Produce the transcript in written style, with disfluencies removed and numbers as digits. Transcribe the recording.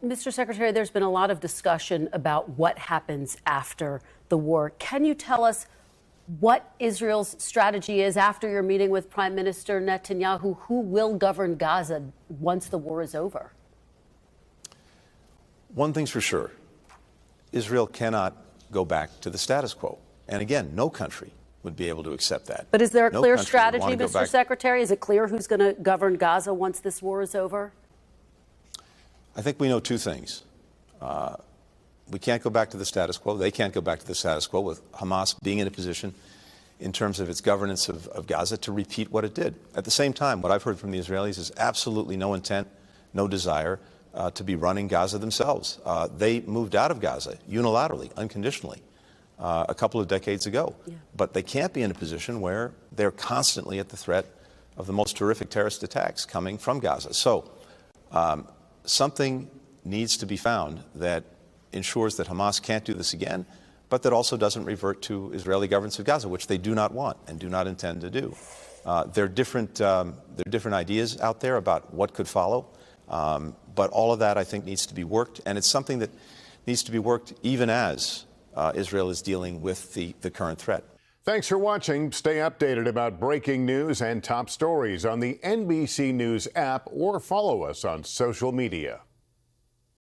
Mr. Secretary, there's been a lot of discussion about what happens after the war. Can you tell us what Israel's strategy is after your meeting with Prime Minister Netanyahu? Who will govern Gaza once the war is over? One thing's for sure. Israel cannot go back to the status quo. And again, no country would be able to accept that. But is there a clear strategy, Mr. Secretary? Is it clear who's going to govern Gaza once this war is over? I think we know two things. We can't go back to the status quo. They can't go back to the status quo with Hamas being in a position in terms of its governance of Gaza to repeat what it did. At the same time, what I've heard from the Israelis is absolutely no intent, no desire to be running Gaza themselves. They moved out of Gaza unilaterally, unconditionally, a couple of decades ago. Yeah. But they can't be in a position where they're constantly at the threat of the most horrific terrorist attacks coming from Gaza. So something needs to be found that ensures that Hamas can't do this again, but that also doesn't revert to Israeli governance of Gaza, which they do not want and do not intend to do. There are different ideas out there about what could follow, but all of that, I think, needs to be worked, and it's something that needs to be worked even as Israel is dealing with the current threat. Thanks for watching. Stay updated about breaking news and top stories on the NBC News app or follow us on social media.